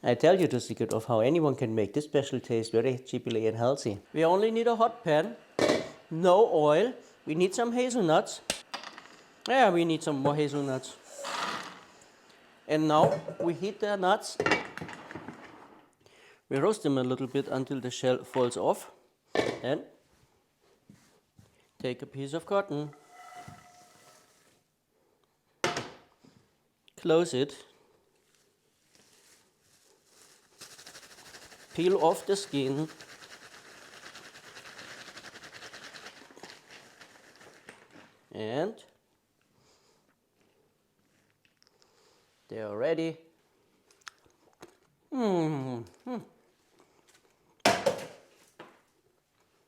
I tell you the secret of how anyone can make this special taste very cheaply and healthy. We only need a hot pan, no oil. We need some hazelnuts. Yeah, we need some more hazelnuts. And now we heat the nuts. We roast them a little bit until the shell falls off. Then take a piece of cotton, close it, peel off the skin, and they are ready.